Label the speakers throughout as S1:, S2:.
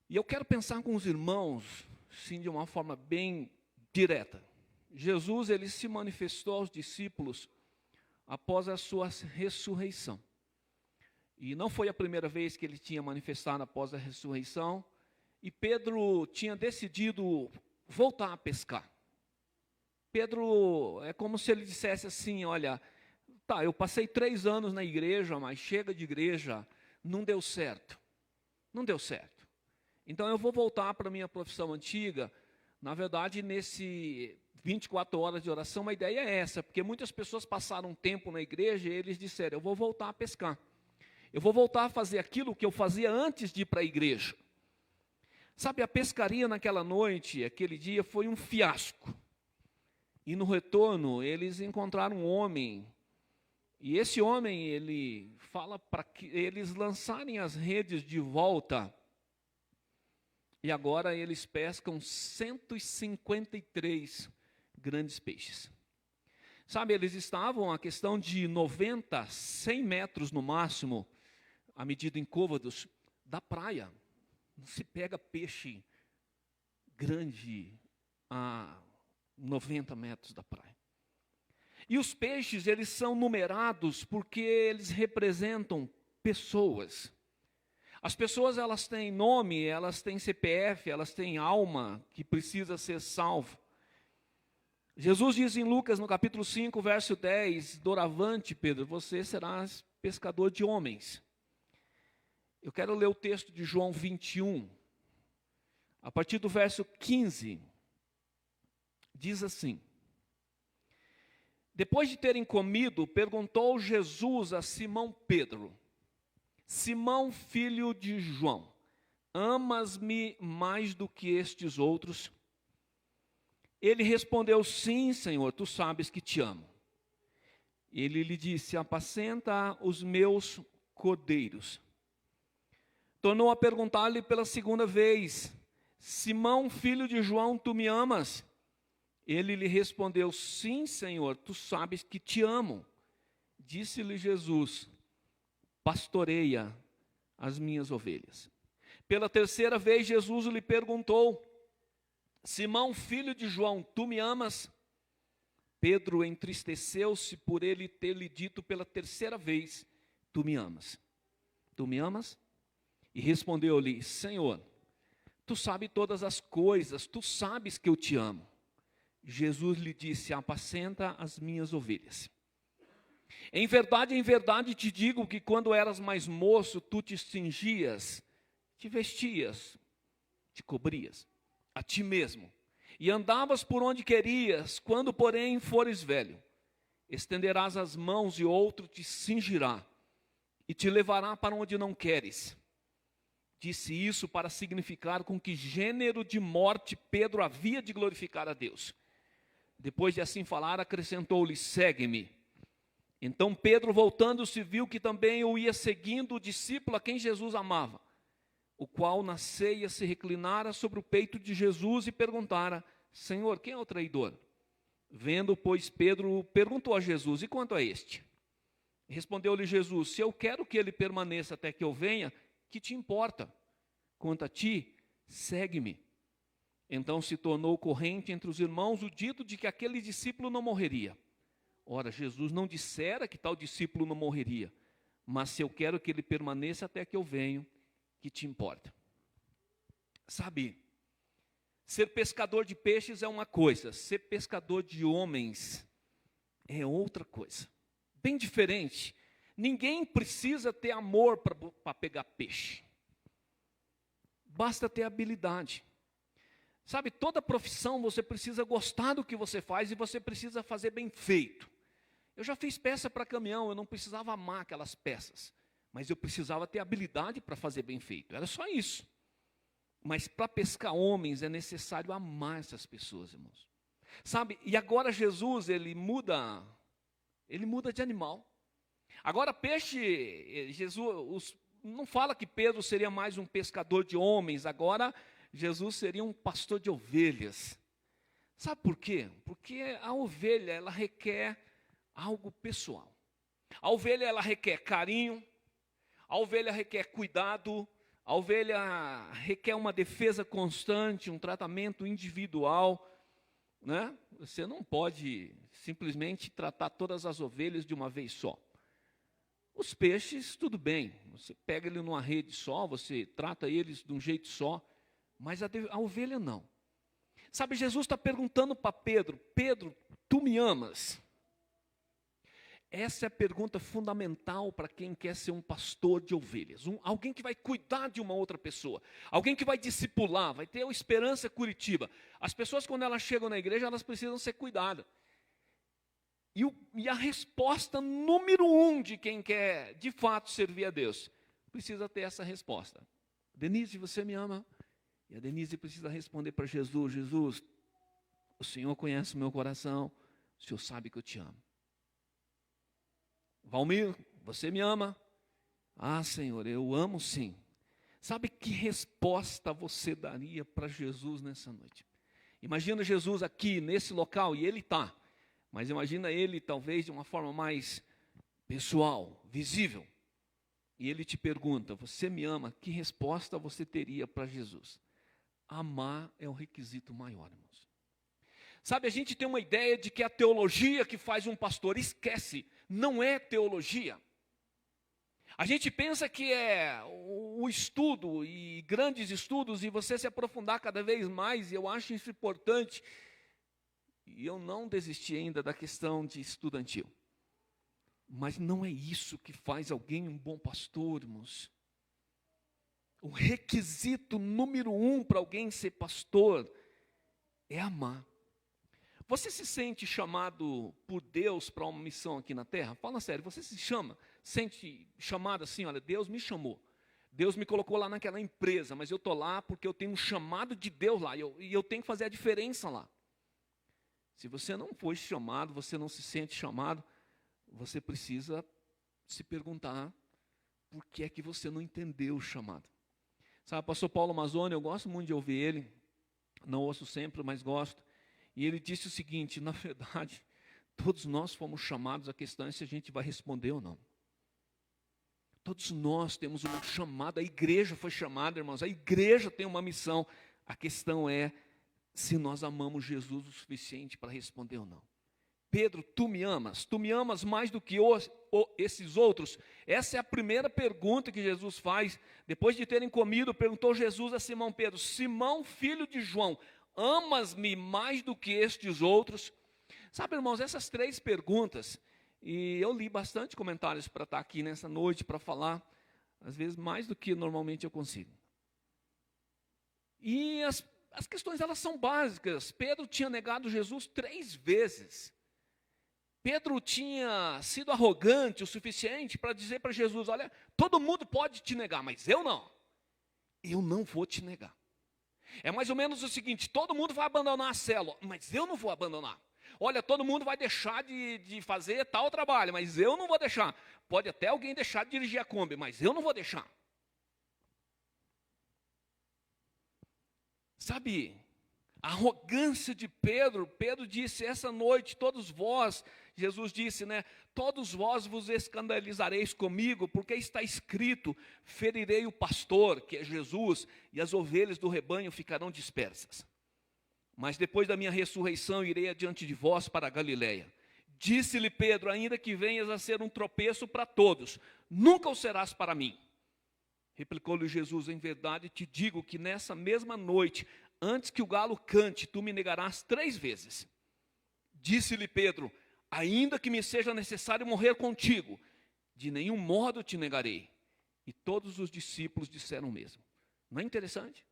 S1: E eu quero pensar com os irmãos, sim, de uma forma bem direta. Jesus, ele se manifestou aos discípulos após a sua ressurreição. E não foi a primeira vez que ele tinha manifestado após a ressurreição. E Pedro tinha decidido voltar a pescar. Pedro, é como se ele dissesse assim, olha, tá, eu passei 3 anos na igreja, mas chega de igreja, não deu certo. Não deu certo. Então eu vou voltar para a minha profissão antiga. Na verdade, nesse 24 horas de oração, a ideia é essa, porque muitas pessoas passaram um tempo na igreja e eles disseram, eu vou voltar a pescar. Eu vou voltar a fazer aquilo que eu fazia antes de ir para a igreja. Sabe, a pescaria naquela noite, aquele dia, foi um fiasco. E no retorno, eles encontraram um homem. E esse homem, ele fala para que eles lançarem as redes de volta. E agora eles pescam 153 grandes peixes. Sabe, eles estavam a questão de 90, 100 metros no máximo, à medida em côvados, da praia. Não se pega peixe grande a 90 metros da praia. E os peixes, eles são numerados porque eles representam pessoas. As pessoas, elas têm nome, elas têm CPF, elas têm alma que precisa ser salvo. Jesus diz em Lucas, no capítulo 5, verso 10, doravante, Pedro, você serás pescador de homens. Eu quero ler o texto de João 21, a partir do verso 15, diz assim: depois de terem comido, perguntou Jesus a Simão Pedro, Simão, filho de João, amas-me mais do que estes outros? Ele respondeu, sim, Senhor, tu sabes que te amo. Ele lhe disse, apacenta os meus cordeiros. Tornou a perguntar-lhe pela segunda vez, Simão, filho de João, tu me amas? Ele lhe respondeu, sim, Senhor, tu sabes que te amo. Disse-lhe Jesus, pastoreia as minhas ovelhas. Pela terceira vez, Jesus lhe perguntou, Simão, filho de João, tu me amas? Pedro entristeceu-se por ele ter lhe dito pela terceira vez, tu me amas? Tu me amas? E respondeu-lhe, Senhor, tu sabes todas as coisas, tu sabes que eu te amo. Jesus lhe disse, apacenta as minhas ovelhas. Em verdade te digo que quando eras mais moço, tu te cingias, te vestias, te cobrias, a ti mesmo, e andavas por onde querias. Quando, porém, fores velho, estenderás as mãos e outro te cingirá, e te levará para onde não queres. Disse isso para significar com que gênero de morte Pedro havia de glorificar a Deus. Depois de assim falar, acrescentou-lhe, segue-me. Então Pedro, voltando-se, viu que também o ia seguindo o discípulo a quem Jesus amava, o qual na ceia se reclinara sobre o peito de Jesus e perguntara, Senhor, quem é o traidor? Vendo, pois, Pedro, perguntou a Jesus, e quanto a este? Respondeu-lhe Jesus, se eu quero que ele permaneça até que eu venha, que te importa? Quanto a ti, segue-me. Então se tornou corrente entre os irmãos o dito de que aquele discípulo não morreria. Ora, Jesus não dissera que tal discípulo não morreria, mas se eu quero que ele permaneça até que eu venho, que te importa? Sabe, ser pescador de peixes é uma coisa, ser pescador de homens é outra coisa, bem diferente. Ninguém precisa ter amor para pegar peixe, basta ter habilidade. Sabe, toda profissão você precisa gostar do que você faz e você precisa fazer bem feito. Eu já fiz peça para caminhão, eu não precisava amar aquelas peças, mas eu precisava ter habilidade para fazer bem feito, era só isso. Mas para pescar homens é necessário amar essas pessoas, irmãos. Sabe, e agora Jesus, ele muda de animal. Agora peixe, Jesus não fala que Pedro seria mais um pescador de homens, agora Jesus seria um pastor de ovelhas. Sabe por quê? Porque a ovelha, ela requer algo pessoal. A ovelha, ela requer carinho, a ovelha requer cuidado, A ovelha requer uma defesa constante, um tratamento individual, né? Você não pode simplesmente tratar todas as ovelhas de uma vez só. Os peixes, tudo bem, você pega ele numa rede só, você trata eles de um jeito só, mas a ovelha não. Sabe, Jesus está perguntando para Pedro: Pedro, tu me amas? Essa é a pergunta fundamental para quem quer ser um pastor de ovelhas, alguém que vai cuidar de uma outra pessoa, alguém que vai discipular, vai ter a Esperança Curitiba. As pessoas, quando elas chegam na igreja, elas precisam ser cuidadas. E a resposta número 1 de quem quer de fato servir a Deus, precisa ter essa resposta: Denise, você me ama? E a Denise precisa responder para Jesus: Jesus, o Senhor conhece o meu coração, o Senhor sabe que eu te amo. Valmir, você me ama? Ah, Senhor, eu amo sim. Sabe que resposta você daria para Jesus nessa noite? Imagina Jesus aqui, nesse local, e ele está. Mas imagina ele, talvez, de uma forma mais pessoal, visível. E ele te pergunta: você me ama? Que resposta você teria para Jesus? Amar é o requisito maior, irmãos. Sabe, a gente tem uma ideia de que é a teologia que faz um pastor. Esquece, não é teologia. A gente pensa que é o estudo e grandes estudos e você se aprofundar cada vez mais, e eu acho isso importante. E eu não desisti ainda da questão de estudantil. Mas não é isso que faz alguém um bom pastor, irmãos. O requisito número 1 para alguém ser pastor é amar. Você se sente chamado por Deus para uma missão aqui na terra? Fala sério, você sente chamado assim: olha, Deus me chamou. Deus me colocou lá naquela empresa, mas eu estou lá porque eu tenho um chamado de Deus lá, e eu tenho que fazer a diferença lá. Se você não foi chamado, você não se sente chamado, você precisa se perguntar por que é que você não entendeu o chamado. Sabe, pastor Paulo Mazzoni, eu gosto muito de ouvir ele, não ouço sempre, mas gosto. E ele disse o seguinte: na verdade, todos nós fomos chamados, a questão é se a gente vai responder ou não. Todos nós temos um chamado, a igreja foi chamada, irmãos, a igreja tem uma missão. A questão é se nós amamos Jesus o suficiente para responder ou não. Pedro, tu me amas mais do que esses outros? Essa é a primeira pergunta que Jesus faz. Depois de terem comido, perguntou Jesus a Simão Pedro: Simão, filho de João, amas-me mais do que estes outros? Sabe, irmãos, essas 3 perguntas, e eu li bastante comentários para estar aqui nessa noite, para falar, às vezes mais do que normalmente eu consigo. E as questões, elas são básicas. Pedro tinha negado Jesus 3 vezes. Pedro tinha sido arrogante o suficiente para dizer para Jesus: olha, todo mundo pode te negar, mas eu não. Eu não vou te negar. É mais ou menos o seguinte: todo mundo vai abandonar a célula, mas eu não vou abandonar. Olha, todo mundo vai deixar de fazer tal trabalho, mas eu não vou deixar. Pode até alguém deixar de dirigir a Kombi, mas eu não vou deixar. Sabe, a arrogância de Pedro. Pedro disse: essa noite todos vós, Jesus disse, né? Todos vós vos escandalizareis comigo, porque está escrito: ferirei o pastor, que é Jesus, e as ovelhas do rebanho ficarão dispersas. Mas depois da minha ressurreição irei adiante de vós para a Galileia. Disse-lhe Pedro: ainda que venhas a ser um tropeço para todos, nunca o serás para mim. Replicou-lhe Jesus: em verdade te digo que nessa mesma noite, antes que o galo cante, tu me negarás 3 vezes. Disse-lhe Pedro: ainda que me seja necessário morrer contigo, de nenhum modo te negarei. E todos os discípulos disseram o mesmo. Não é interessante?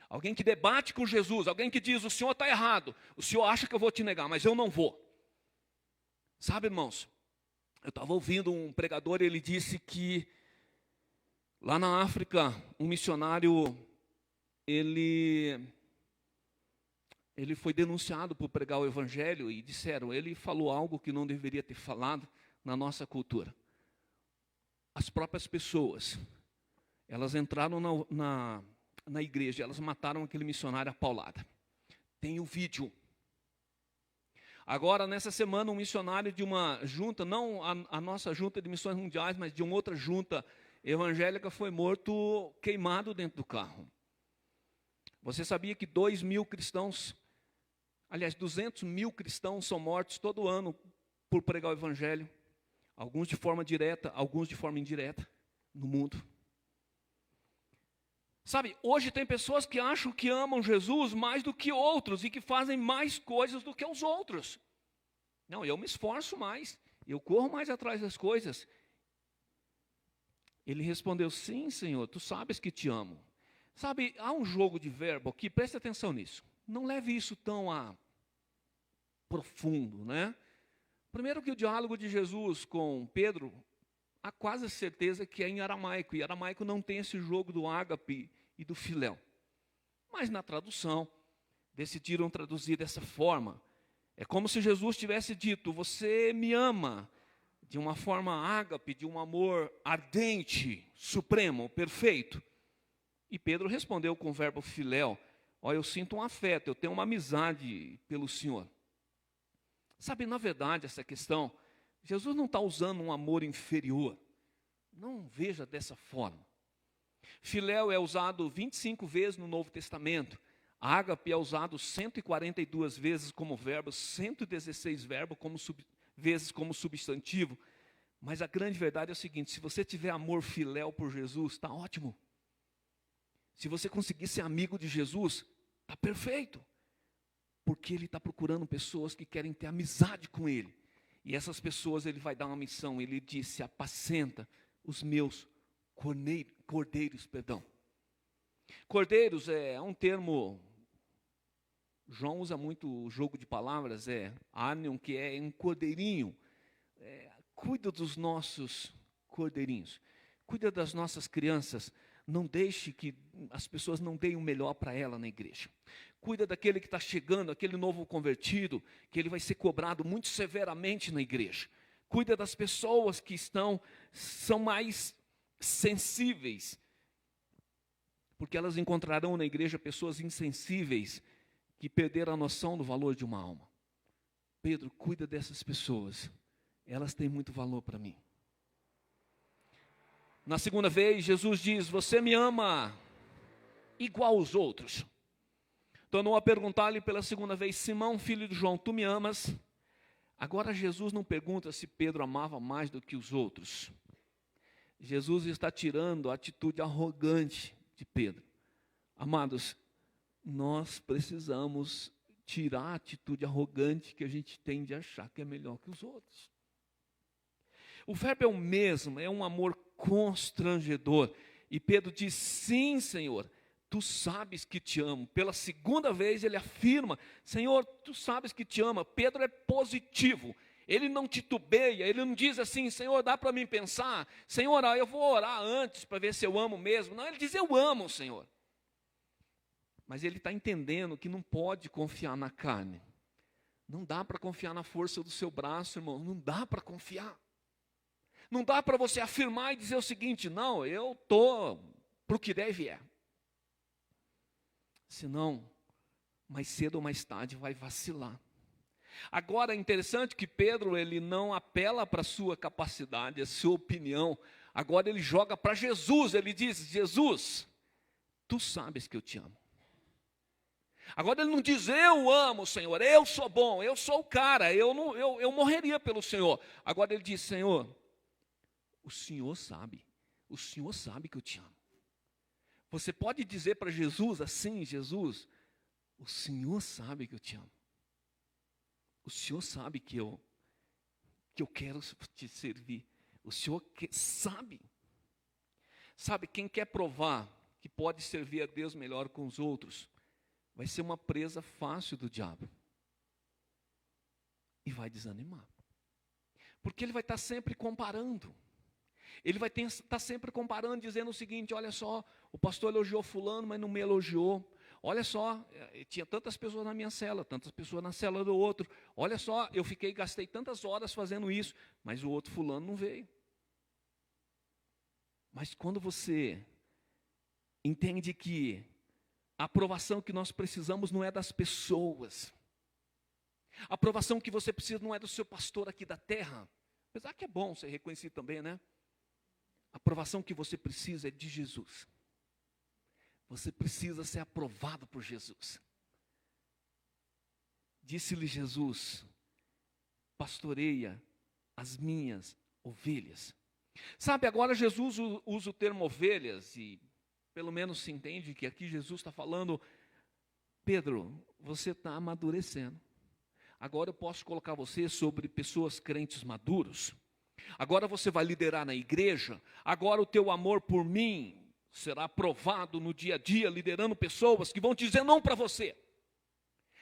S1: Alguém que debate com Jesus, alguém que diz: o senhor está errado, o senhor acha que eu vou te negar, mas eu não vou. Sabe, irmãos, eu estava ouvindo um pregador, ele disse que lá na África, um missionário, ele foi denunciado por pregar o evangelho, e disseram: ele falou algo que não deveria ter falado na nossa cultura. As próprias pessoas, elas entraram na igreja, elas mataram aquele missionário a paulada. Tem o vídeo. Agora, nessa semana, um missionário de uma junta, não a nossa junta de missões mundiais, mas de uma outra junta, evangélica foi morto queimado dentro do carro. Você sabia que 2.000 cristãos, aliás, 200.000 cristãos são mortos todo ano por pregar o evangelho? Alguns de forma direta, alguns de forma indireta, no mundo. Sabe, hoje tem pessoas que acham que amam Jesus mais do que outros e que fazem mais coisas do que os outros. Não, eu me esforço mais, eu corro mais atrás das coisas. Ele respondeu, sim, Senhor, tu sabes que te amo. Sabe, há um jogo de verbo aqui, preste atenção nisso. Não leve isso tão a profundo, né? Primeiro que o diálogo de Jesus com Pedro, há quase certeza que é em aramaico. E aramaico não tem esse jogo do ágape e do filéu. Mas na tradução, decidiram traduzir dessa forma. É como se Jesus tivesse dito, você me ama, de uma forma ágape, de um amor ardente, supremo, perfeito. E Pedro respondeu com o verbo filéu, eu sinto um afeto, eu tenho uma amizade pelo Senhor. Sabe, na verdade, essa questão, Jesus não está usando um amor inferior. Não veja dessa forma. Filéu é usado 25 vezes no Novo Testamento. Ágape é usado 142 vezes como verbo, 116 vezes como substantivo. Mas a grande verdade é o seguinte, se você tiver amor filéu por Jesus, está ótimo. Se você conseguir ser amigo de Jesus, está perfeito. Porque Ele está procurando pessoas que querem ter amizade com Ele. E essas pessoas Ele vai dar uma missão. Ele disse, apacenta os meus cordeiros. Cordeiros é um termo, João usa muito o jogo de palavras, anion, que é um cordeirinho. Cuida dos nossos cordeirinhos. Cuida das nossas crianças. Não deixe que as pessoas não deem o melhor para ela na igreja. Cuida daquele que está chegando, aquele novo convertido, que ele vai ser cobrado muito severamente na igreja. Cuida das pessoas que são mais sensíveis, porque elas encontrarão na igreja pessoas insensíveis, que perderam a noção do valor de uma alma. Pedro, cuida dessas pessoas, elas têm muito valor para mim. Na segunda vez, Jesus diz, você me ama igual aos outros. Tornou a perguntar-lhe pela segunda vez, Simão, filho de João, tu me amas? Agora Jesus não pergunta se Pedro amava mais do que os outros. Jesus está tirando a atitude arrogante de Pedro. Amados, nós precisamos tirar a atitude arrogante que a gente tem de achar que é melhor que os outros. O verbo é o mesmo, é um amor constrangedor. E Pedro diz, sim, Senhor, tu sabes que te amo. Pela segunda vez ele afirma, Senhor, tu sabes que te ama. Pedro é positivo, ele não titubeia, ele não diz assim, Senhor, dá para mim pensar? Senhor, eu vou orar antes para ver se eu amo mesmo. Não, ele diz, eu amo, Senhor. Mas ele está entendendo que não pode confiar na carne. Não dá para confiar na força do seu braço, irmão, não dá para confiar. Não dá para você afirmar e dizer o seguinte, não, eu estou para o que der e vier. Senão, mais cedo ou mais tarde vai vacilar. Agora é interessante que Pedro, ele não apela para a sua capacidade, a sua opinião. Agora ele joga para Jesus, ele diz, Jesus, tu sabes que eu te amo. Agora ele não diz, eu amo, Senhor, eu sou bom, eu sou o cara, eu morreria pelo Senhor. Agora ele diz, Senhor, o Senhor sabe que eu te amo. Você pode dizer para Jesus assim, Jesus, o Senhor sabe que eu te amo. O Senhor sabe que eu quero te servir. O Senhor sabe. Sabe, quem quer provar que pode servir a Deus melhor com os outros, vai ser uma presa fácil do diabo. E vai desanimar. Porque ele vai estar sempre comparando. Ele vai estar sempre comparando, dizendo o seguinte, olha só, o pastor elogiou fulano, mas não me elogiou. Olha só, tinha tantas pessoas na minha cela, tantas pessoas na cela do outro. Olha só, gastei tantas horas fazendo isso, mas o outro fulano não veio. Mas quando você entende que a aprovação que nós precisamos não é das pessoas. A aprovação que você precisa não é do seu pastor aqui da terra. Apesar que é bom ser reconhecido também, né? A aprovação que você precisa é de Jesus. Você precisa ser aprovado por Jesus. Disse-lhe Jesus: pastoreia as minhas ovelhas. Sabe, agora Jesus usa o termo ovelhas, e pelo menos se entende que aqui Jesus está falando: Pedro, você está amadurecendo. Agora eu posso colocar você sobre pessoas crentes maduros. Agora você vai liderar na igreja. Agora o teu amor por mim será provado no dia a dia, liderando pessoas que vão dizer não para você.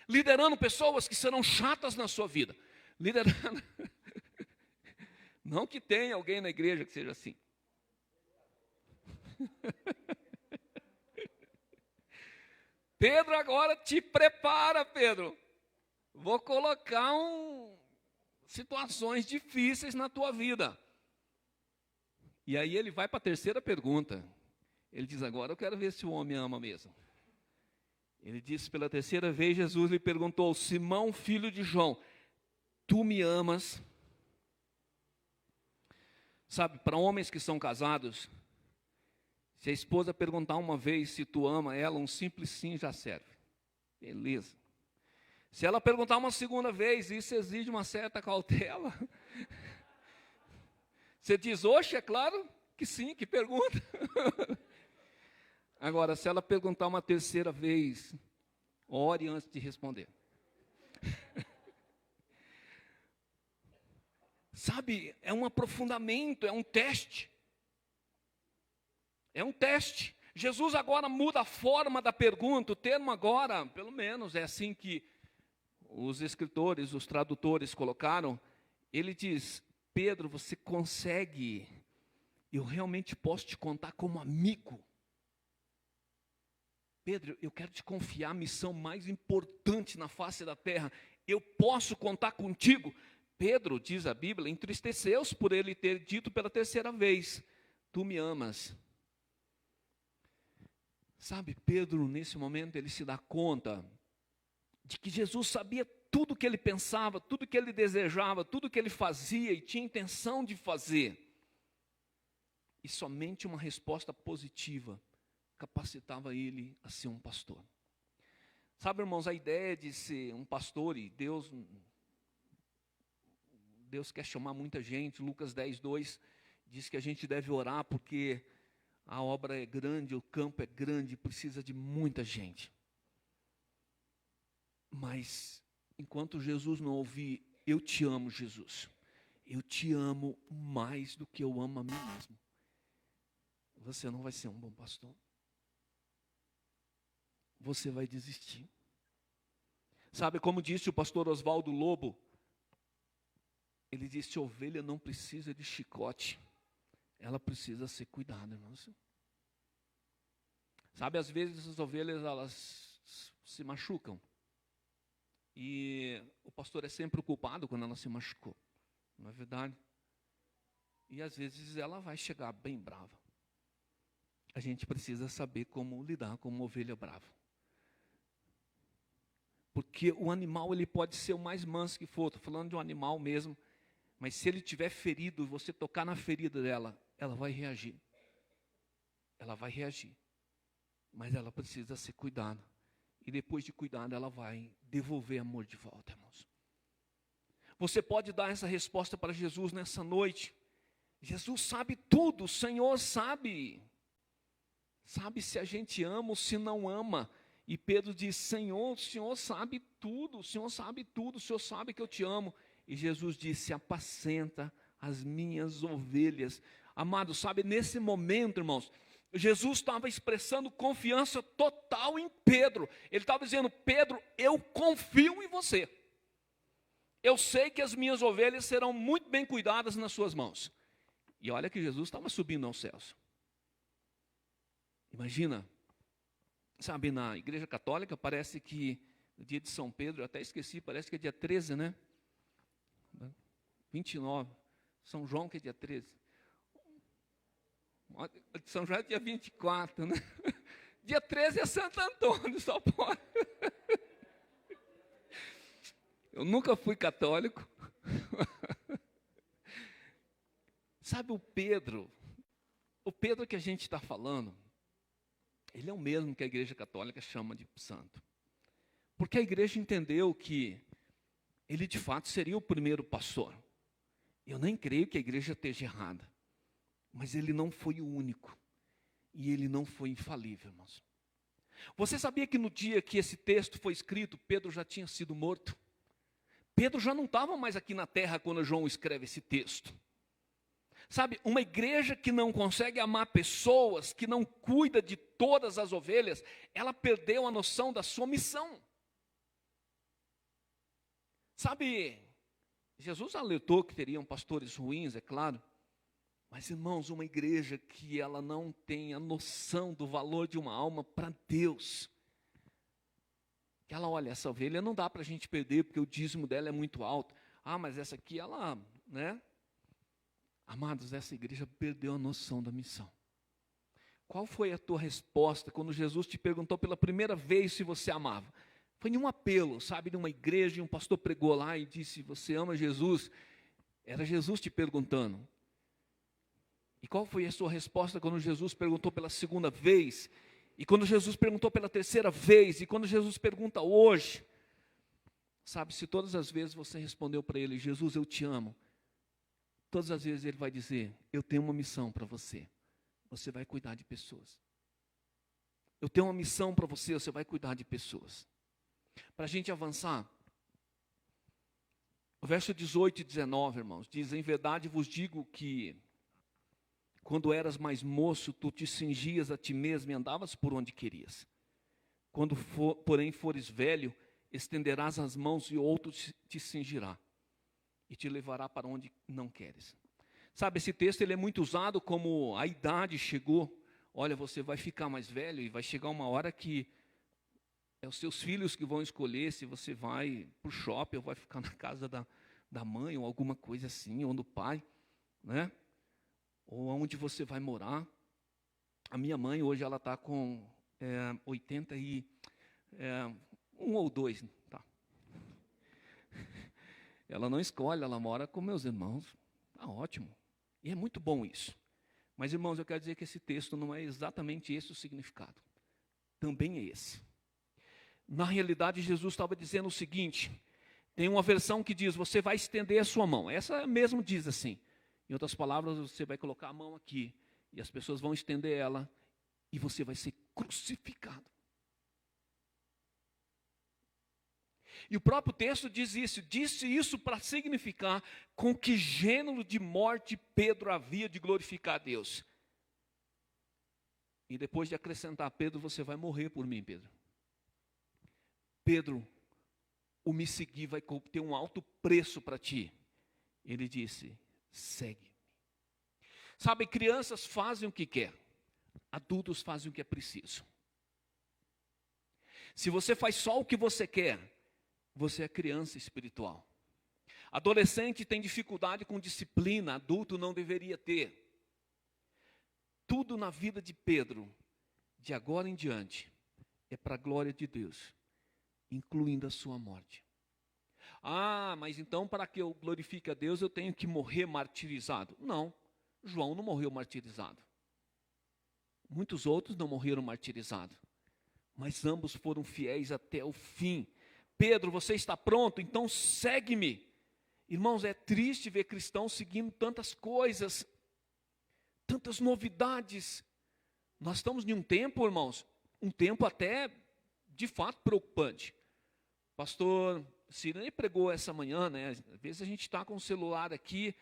S1: Liderando pessoas que serão chatas na sua vida. Liderando. Não que tenha alguém na igreja que seja assim. Pedro, agora te prepara, Pedro. Vou colocar situações difíceis na tua vida. E aí ele vai para a terceira pergunta. Ele diz: agora eu quero ver se o homem ama mesmo. Ele disse pela terceira vez, Jesus lhe perguntou: Simão, filho de João, tu me amas? Sabe, para homens que são casados, se a esposa perguntar uma vez se tu ama ela, um simples sim já serve. Beleza. Se ela perguntar uma segunda vez, isso exige uma certa cautela. Você diz: oxe, é claro que sim, que pergunta. Agora, se ela perguntar uma terceira vez, ore antes de responder. Sabe, é um aprofundamento, é um teste. É um teste. Jesus agora muda a forma da pergunta. O termo agora, pelo menos é assim que os escritores, os tradutores colocaram. Ele diz: Pedro, você consegue? Eu realmente posso te contar como amigo. Pedro, eu quero te confiar a missão mais importante na face da terra. Eu posso contar contigo? Pedro, diz a Bíblia, entristeceu-se por ele ter dito pela terceira vez: tu me amas. Sabe, Pedro, nesse momento, ele se dá conta de que Jesus sabia tudo o que ele pensava, tudo o que ele desejava, tudo o que ele fazia e tinha intenção de fazer. E somente uma resposta positiva capacitava ele a ser um pastor. Sabe, irmãos, a ideia de ser um pastor, e Deus quer chamar muita gente. Lucas 10:2 diz que a gente deve orar porque a obra é grande, o campo é grande, precisa de muita gente. Mas, enquanto Jesus não ouvir: eu te amo, Jesus, eu te amo mais do que eu amo a mim mesmo, você não vai ser um bom pastor. Você vai desistir. Sabe, como disse o pastor Oswaldo Lobo, ele disse: ovelha não precisa de chicote, ela precisa ser cuidada, irmãos. Sabe, às vezes as ovelhas, elas se machucam. E o pastor é sempre o culpado quando ela se machucou. Não é verdade? E às vezes ela vai chegar bem brava. A gente precisa saber como lidar com uma ovelha brava. Porque o animal, ele pode ser o mais manso que for. Estou falando de um animal mesmo. Mas se ele estiver ferido, você tocar na ferida dela, ela vai reagir. Ela vai reagir. Mas ela precisa ser cuidada. E depois de cuidada, ela vai devolver amor de volta, irmãos. Você pode dar essa resposta para Jesus nessa noite. Jesus sabe tudo, o Senhor sabe. Sabe se a gente ama ou se não ama. E Pedro diz: Senhor, o Senhor sabe tudo, o Senhor sabe tudo, o Senhor sabe que eu te amo. E Jesus disse: apacenta as minhas ovelhas. Amado, sabe, nesse momento, irmãos, Jesus estava expressando confiança total em Pedro. Ele estava dizendo: Pedro, eu confio em você. Eu sei que as minhas ovelhas serão muito bem cuidadas nas suas mãos. E olha que Jesus estava subindo aos céus. Imagina, sabe, na igreja católica parece que no dia de São Pedro, eu até esqueci, parece que é dia 13, né? 29. São João que é dia 13. São João é dia 24, né? Dia 13 é Santo Antônio, só pode. Eu nunca fui católico. Sabe, o Pedro, o Pedro que a gente está falando, ele é o mesmo que a Igreja Católica chama de santo. Porque a igreja entendeu que ele de fato seria o primeiro pastor. Eu nem creio que a igreja esteja errada. Mas ele não foi o único. E ele não foi infalível, irmãos. Você sabia que no dia que esse texto foi escrito, Pedro já tinha sido morto? Pedro já não estava mais aqui na terra quando João escreve esse texto. Sabe, uma igreja que não consegue amar pessoas, que não cuida de todas as ovelhas, ela perdeu a noção da sua missão. Sabe, Jesus alertou que teriam pastores ruins, é claro. Mas, irmãos, uma igreja que ela não tem a noção do valor de uma alma para Deus. Que ela, olha, essa ovelha não dá para a gente perder, porque o dízimo dela é muito alto. Ah, mas essa aqui, ela, né? Amados, essa igreja perdeu a noção da missão. Qual foi a tua resposta quando Jesus te perguntou pela primeira vez se você amava? Foi em um apelo, sabe, de uma igreja, e um pastor pregou lá e disse, você ama Jesus? Era Jesus te perguntando. E qual foi a sua resposta quando Jesus perguntou pela segunda vez? E quando Jesus perguntou pela terceira vez? E quando Jesus pergunta hoje? Sabe, se todas as vezes você respondeu para ele, Jesus, eu te amo. Todas as vezes ele vai dizer, eu tenho uma missão para você. Você vai cuidar de pessoas. Eu tenho uma missão para você, você vai cuidar de pessoas. Para a gente avançar, o verso 18 e 19, irmãos, diz, em verdade vos digo que quando eras mais moço, tu te cingias a ti mesmo e andavas por onde querias. Quando, porém, fores velho, estenderás as mãos e outro te cingirá e te levará para onde não queres. Sabe, esse texto ele é muito usado como a idade chegou. Olha, você vai ficar mais velho e vai chegar uma hora que é os seus filhos que vão escolher se você vai para o shopping ou vai ficar na casa da mãe ou alguma coisa assim, ou do pai, né? Ou onde você vai morar. A minha mãe hoje ela está com 81 ou 2, tá? Ela não escolhe, ela mora com meus irmãos. Tá ótimo. E é muito bom isso. Mas, irmãos, eu quero dizer que esse texto não é exatamente esse o significado. Também é esse. Na realidade, Jesus estava dizendo o seguinte, tem uma versão que diz, você vai estender a sua mão. Essa mesmo diz assim. Em outras palavras, você vai colocar a mão aqui, e as pessoas vão estender ela, e você vai ser crucificado. E o próprio texto diz isso, disse isso para significar com que gênero de morte Pedro havia de glorificar a Deus. E depois de acrescentar, Pedro, você vai morrer por mim, Pedro. Pedro, o me seguir vai ter um alto preço para ti. Ele disse, segue-me. Sabe, crianças fazem o que quer, adultos fazem o que é preciso. Se você faz só o que você quer, você é criança espiritual. Adolescente tem dificuldade com disciplina, adulto não deveria ter. Tudo na vida de Pedro, de agora em diante, é para a glória de Deus, incluindo a sua morte. Ah, mas então para que eu glorifique a Deus eu tenho que morrer martirizado. Não, João não morreu martirizado. Muitos outros não morreram martirizados. Mas ambos foram fiéis até o fim. Pedro, você está pronto? Então segue-me. Irmãos, é triste ver cristãos seguindo tantas coisas, tantas novidades. Nós estamos em um tempo, irmãos, um tempo até de fato preocupante. Pastor Cirene pregou essa manhã, né? Às vezes a gente está com o celular aqui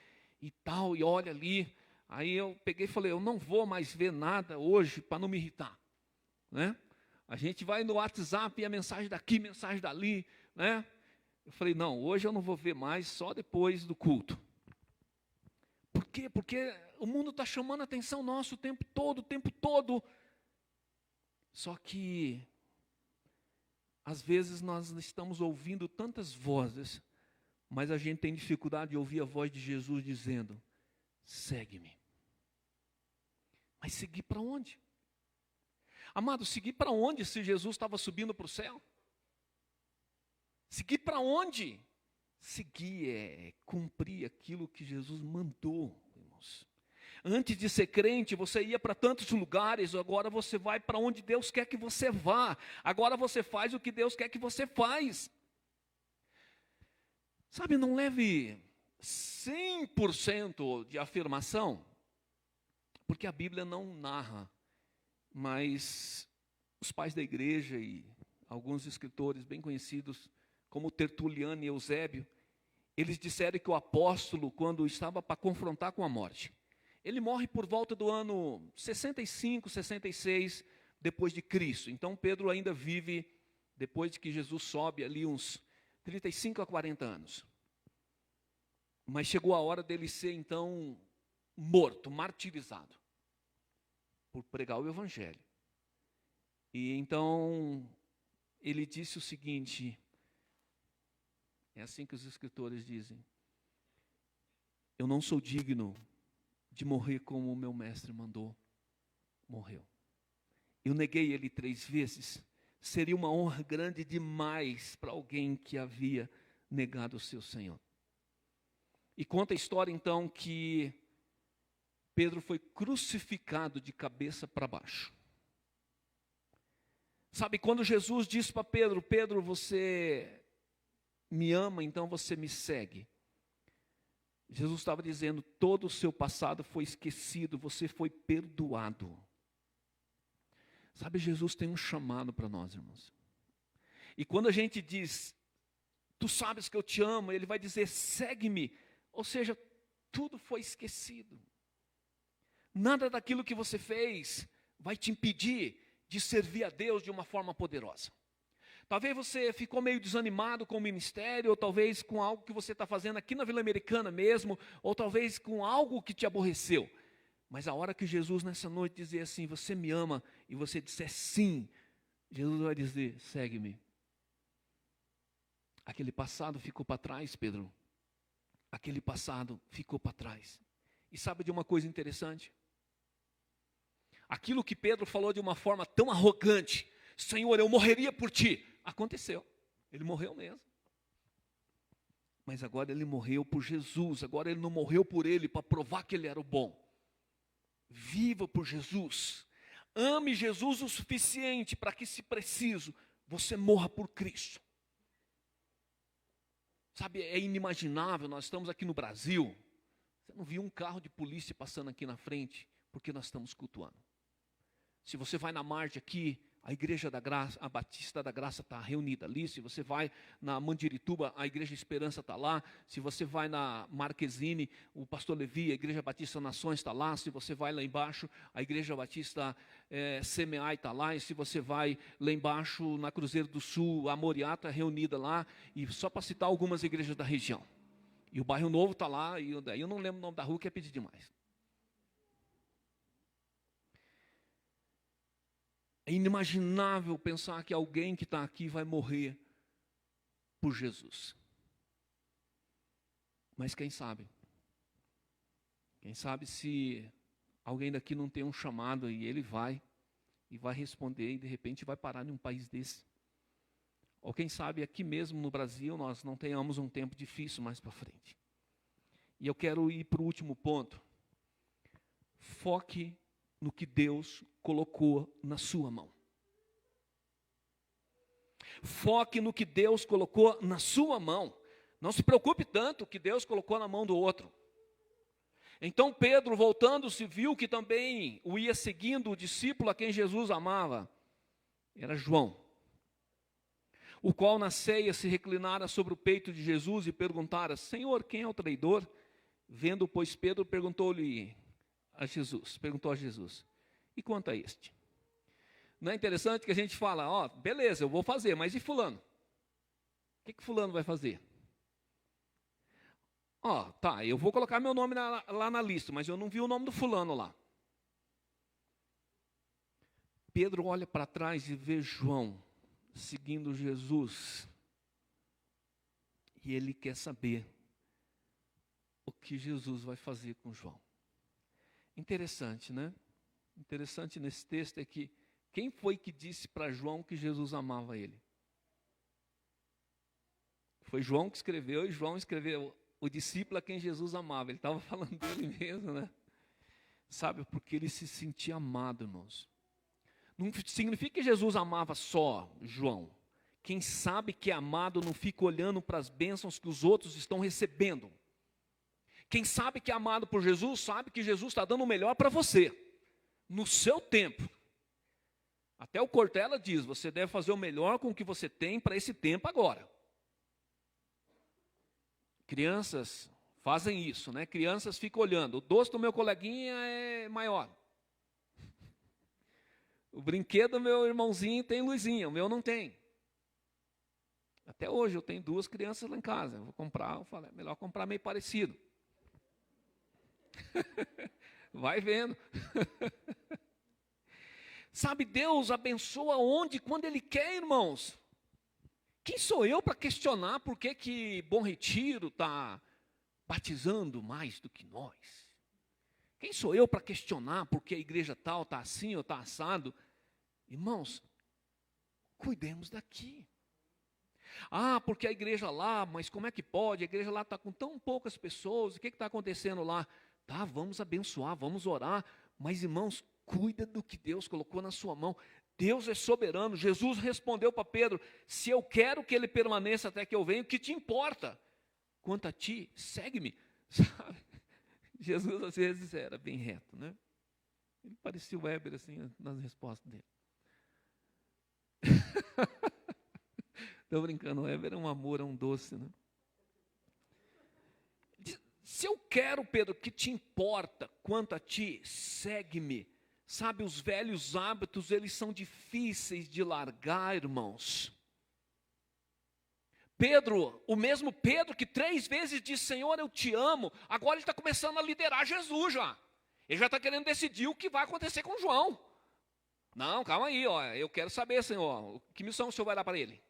S1: e tal, e olha ali. Aí eu peguei e falei, eu não vou mais ver nada hoje para não me irritar, né? A gente vai no WhatsApp e a mensagem daqui, mensagem dali, né? Eu falei, não, hoje eu não vou ver mais, só depois do culto. Por quê? Porque o mundo está chamando a atenção nossa o tempo todo, o tempo todo. Só que, às vezes nós estamos ouvindo tantas vozes, mas a gente tem dificuldade de ouvir a voz de Jesus dizendo, segue-me. Mas seguir para onde? Amado, seguir para onde se Jesus estava subindo para o céu? Seguir para onde? Seguir é cumprir aquilo que Jesus mandou, irmãos. Antes de ser crente, você ia para tantos lugares, agora você vai para onde Deus quer que você vá. Agora você faz o que Deus quer que você faz. Sabe, não leve 100% de afirmação, porque a Bíblia não narra, mas os pais da igreja e alguns escritores bem conhecidos, como Tertuliano e Eusébio, eles disseram que o apóstolo, quando estava para confrontar com a morte, ele morre por volta do ano 65, 66 depois de Cristo. Então Pedro ainda vive, depois de que Jesus sobe ali uns 35 a 40 anos. Mas chegou a hora dele ser então morto, martirizado, por pregar o evangelho. E então ele disse o seguinte, é assim que os escritores dizem: eu não sou digno de morrer como o meu mestre mandou. Morreu. Eu neguei ele 3 vezes. Seria uma honra grande demais para alguém que havia negado o seu Senhor. E conta a história então que Pedro foi crucificado de cabeça para baixo. Sabe, quando Jesus disse para Pedro: Pedro, você me ama, então você me segue. Jesus estava dizendo: todo o seu passado foi esquecido, você foi perdoado. Sabe, Jesus tem um chamado para nós, irmãos. E quando a gente diz: tu sabes que eu te amo, ele vai dizer: segue-me. Ou seja, tudo foi esquecido. Nada daquilo que você fez vai te impedir de servir a Deus de uma forma poderosa. Talvez você ficou meio desanimado com o ministério, ou talvez com algo que você está fazendo aqui na Vila Americana mesmo, ou talvez com algo que te aborreceu. Mas a hora que Jesus nessa noite dizer assim: você me ama, e você disser sim, Jesus vai dizer: segue-me. Aquele passado ficou para trás, Pedro. Aquele passado ficou para trás. E sabe de uma coisa interessante? Aquilo que Pedro falou de uma forma tão arrogante: Senhor, eu morreria por ti. Aconteceu, ele morreu mesmo. Mas agora ele morreu por Jesus. Agora ele não morreu por ele para provar que ele era o bom. Viva por Jesus. Ame Jesus o suficiente para que, se preciso, você morra por Cristo. Sabe, é inimaginável, nós estamos aqui no Brasil, você não viu um carro de polícia passando aqui na frente, porque nós estamos cultuando. Se você vai na margem aqui, a Igreja da Graça, a Batista da Graça está reunida ali. Se você vai na Mandirituba, a Igreja Esperança está lá. Se você vai na Marquezine, o Pastor Levi, a Igreja Batista Nações está lá. Se você vai lá embaixo, a Igreja Batista Semeai está lá. E se você vai lá embaixo, na Cruzeiro do Sul, a Moriá está reunida lá. E só para citar algumas igrejas da região. E o Bairro Novo está lá, e daí eu não lembro o nome da rua, que é pedir demais. É inimaginável pensar que alguém que está aqui vai morrer por Jesus. Mas quem sabe? Quem sabe se alguém daqui não tem um chamado e ele vai, e vai responder, e de repente vai parar em um país desse. Ou quem sabe aqui mesmo no Brasil nós não tenhamos um tempo difícil mais para frente. E eu quero ir para o último ponto. Foque no que Deus colocou na sua mão. Foque no que Deus colocou na sua mão. Não se preocupe tanto que Deus colocou na mão do outro. Então Pedro, voltando-se, viu que também o ia seguindo o discípulo a quem Jesus amava. Era João, o qual na ceia se reclinara sobre o peito de Jesus e perguntara: Senhor, quem é o traidor? Vendo, pois, Pedro, perguntou a Jesus, e quanto a este? Não é interessante que a gente fala: beleza, eu vou fazer, mas e fulano? O que fulano vai fazer? Tá, eu vou colocar meu nome lá na lista, mas eu não vi o nome do fulano lá. Pedro olha para trás e vê João seguindo Jesus. E ele quer saber o que Jesus vai fazer com João. Interessante, né? Interessante nesse texto é que quem foi que disse para João que Jesus amava ele? Foi João que escreveu, e João escreveu o discípulo a quem Jesus amava. Ele estava falando dele mesmo, né? Sabe, porque ele se sentia amado, irmãos. Não significa que Jesus amava só João. Quem sabe que é amado não fica olhando para as bênçãos que os outros estão recebendo. Quem sabe que é amado por Jesus, sabe que Jesus está dando o melhor para você, no seu tempo. Até o Cortella diz, você deve fazer o melhor com o que você tem para esse tempo agora. Crianças fazem isso, né? Crianças ficam olhando, o doce do meu coleguinha é maior. O brinquedo do meu irmãozinho tem luzinha, o meu não tem. Até hoje eu tenho 2 crianças lá em casa. Eu vou comprar, eu falo, é melhor comprar meio parecido. Vai vendo. Sabe, Deus abençoa onde e quando Ele quer, irmãos. Quem sou eu para questionar por que Bom Retiro está batizando mais do que nós? Quem sou eu para questionar por que a igreja tal está assim ou está assado? Irmãos, cuidemos daqui. Ah, porque a igreja lá, mas como é que pode? A igreja lá está com tão poucas pessoas, o que está acontecendo lá? Tá, vamos abençoar, vamos orar, mas irmãos, cuida do que Deus colocou na sua mão. Deus é soberano. Jesus respondeu para Pedro, se eu quero que ele permaneça até que eu venha, o que te importa? Quanto a ti, segue-me. Sabe? Jesus às vezes era bem reto, né? Ele parecia o Weber assim, nas respostas dele. Estou brincando, o Weber é um amor, é um doce, né? Se eu quero, Pedro, que te importa, quanto a ti, segue-me. Sabe, os velhos hábitos, eles são difíceis de largar, irmãos. Pedro, o mesmo Pedro que 3 vezes disse, Senhor, eu te amo, agora ele está começando a liderar Jesus já. Ele já está querendo decidir o que vai acontecer com João. Não, calma aí, ó, eu quero saber, Senhor, que missão o Senhor vai dar para ele?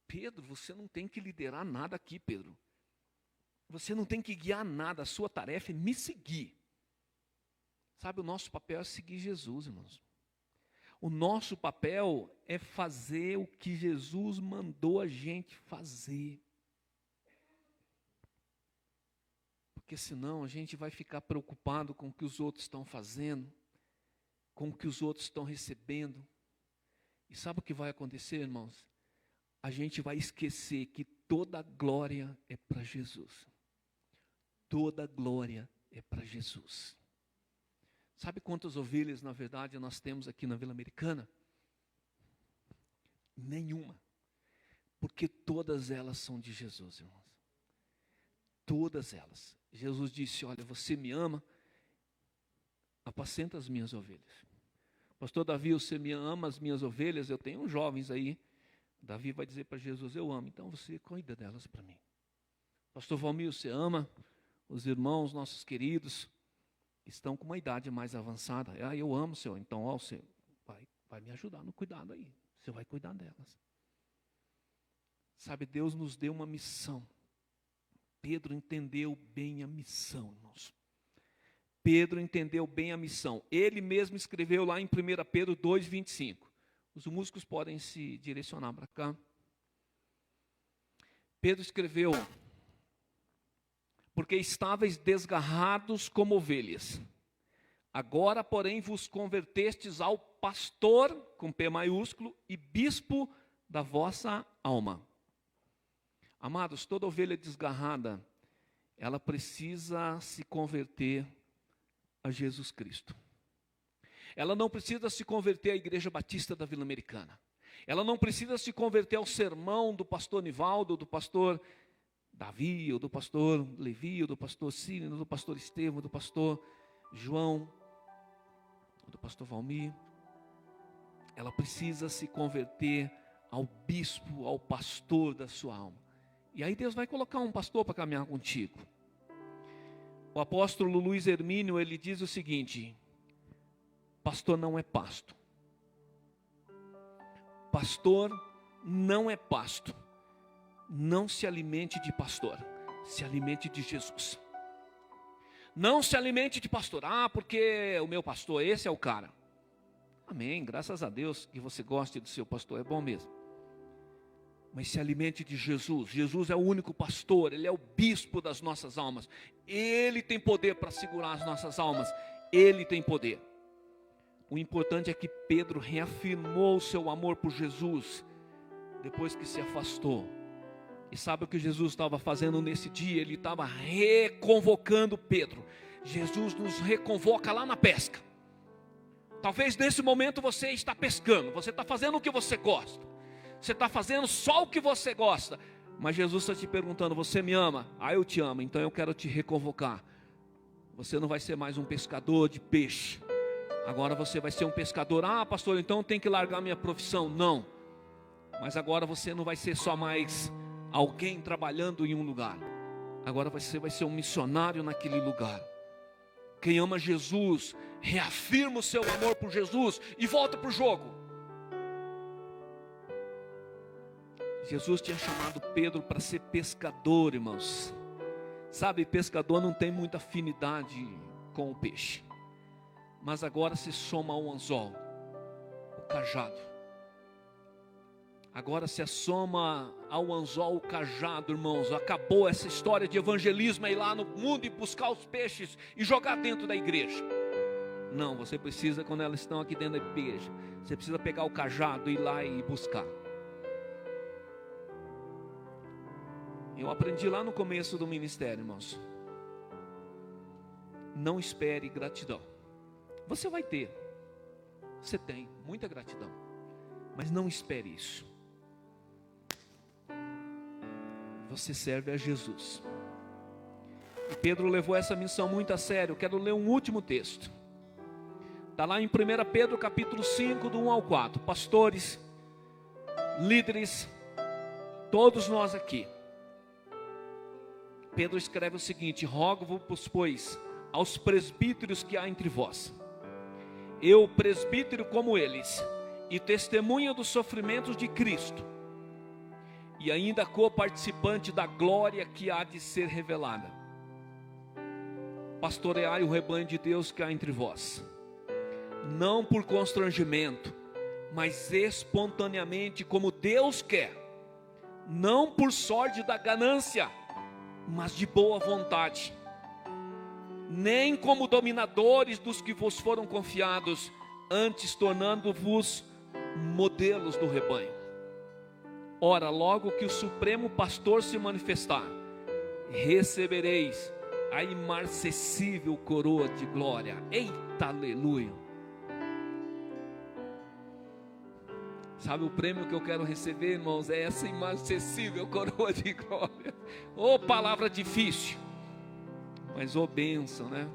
S1: Pedro, você não tem que liderar nada aqui, Pedro. Você não tem que guiar nada, a sua tarefa é me seguir. Sabe, o nosso papel é seguir Jesus, irmãos. O nosso papel é fazer o que Jesus mandou a gente fazer. Porque senão a gente vai ficar preocupado com o que os outros estão fazendo, com o que os outros estão recebendo. E sabe o que vai acontecer, irmãos? A gente vai esquecer que toda a glória é para Jesus. Toda a glória é para Jesus. Sabe quantas ovelhas, na verdade, nós temos aqui na Vila Americana? Nenhuma. Porque todas elas são de Jesus, irmãos. Todas elas. Jesus disse, olha, você me ama, apacenta as minhas ovelhas. Pastor Davi, você me ama as minhas ovelhas? Eu tenho uns jovens aí. Davi vai dizer para Jesus, eu amo, então você cuida delas para mim. Pastor Valmir, você ama os irmãos, nossos queridos, estão com uma idade mais avançada. Ah, eu amo, Senhor. Então, ó, você vai me ajudar no cuidado aí. Você vai cuidar delas. Sabe, Deus nos deu uma missão. Pedro entendeu bem a missão, irmãos. Pedro entendeu bem a missão. Ele mesmo escreveu lá em 1 Pedro 2,25. Os músicos podem se direcionar para cá. Pedro escreveu, porque estáveis desgarrados como ovelhas. Agora, porém, vos convertestes ao pastor, com P maiúsculo, e bispo da vossa alma. Amados, toda ovelha desgarrada, ela precisa se converter a Jesus Cristo. Ela não precisa se converter à Igreja Batista da Vila Americana. Ela não precisa se converter ao sermão do pastor Nivaldo, do pastor Davi, ou do pastor Levi, ou do pastor Cílio, do pastor Estevão, do pastor João, ou do pastor Valmir. Ela precisa se converter ao bispo, ao pastor da sua alma. E aí Deus vai colocar um pastor para caminhar contigo. O apóstolo Luiz Hermínio, ele diz o seguinte: pastor não é pasto. Pastor não é pasto. Não se alimente de pastor, se alimente de Jesus. Não se alimente de pastor, porque o meu pastor, esse é o cara. Amém, graças a Deus que você goste do seu pastor, é bom mesmo. Mas se alimente de Jesus. Jesus é o único pastor, Ele é o bispo das nossas almas. Ele tem poder para segurar as nossas almas. Ele tem poder. O importante é que Pedro reafirmou o seu amor por Jesus depois que se afastou. E sabe o que Jesus estava fazendo nesse dia? Ele estava reconvocando Pedro. Jesus nos reconvoca lá na pesca. Talvez nesse momento você está pescando, você está fazendo o que você gosta, você está fazendo só o que você gosta, mas Jesus está te perguntando: você me ama? Ah, eu te amo, então eu quero te reconvocar. Você não vai ser mais um pescador de peixe, agora você vai ser um pescador. Ah, pastor, então tem que largar minha profissão. Não, mas agora você não vai ser só mais alguém trabalhando em um lugar, agora você vai ser um missionário naquele lugar. Quem ama Jesus, reafirma o seu amor por Jesus e volta para o jogo. Jesus tinha chamado Pedro para ser pescador, irmãos. Sabe, pescador não tem muita afinidade com o peixe, mas agora se soma ao anzol, o cajado. Agora se assoma ao anzol o cajado, irmãos. Acabou essa história de evangelismo, ir lá no mundo e buscar os peixes e jogar dentro da igreja. Não, você precisa, quando elas estão aqui dentro da igreja, você precisa pegar o cajado, ir lá e buscar. Eu aprendi lá no começo do ministério, irmãos. Não espere gratidão. Você vai ter, você tem muita gratidão, mas não espere isso. Você serve a Jesus. E Pedro levou essa missão muito a sério. Eu quero ler um último texto. Está lá em 1 Pedro capítulo 5, do 1 ao 4. Pastores, líderes, todos nós aqui. Pedro escreve o seguinte: rogo-vos, pois, aos presbíteros que há entre vós, eu, presbítero como eles, e testemunha dos sofrimentos de Cristo, e ainda co-participante da glória que há de ser revelada, pastoreai o rebanho de Deus que há entre vós, não por constrangimento, mas espontaneamente, como Deus quer, não por sorte da ganância, mas de boa vontade, nem como dominadores dos que vos foram confiados, antes tornando-vos modelos do rebanho. Ora, logo que o supremo pastor se manifestar, recebereis a imarcessível coroa de glória. Eita, aleluia! Sabe o prêmio que eu quero receber, irmãos? É essa imarcessível coroa de glória. Ô palavra difícil, mas ô bênção, né?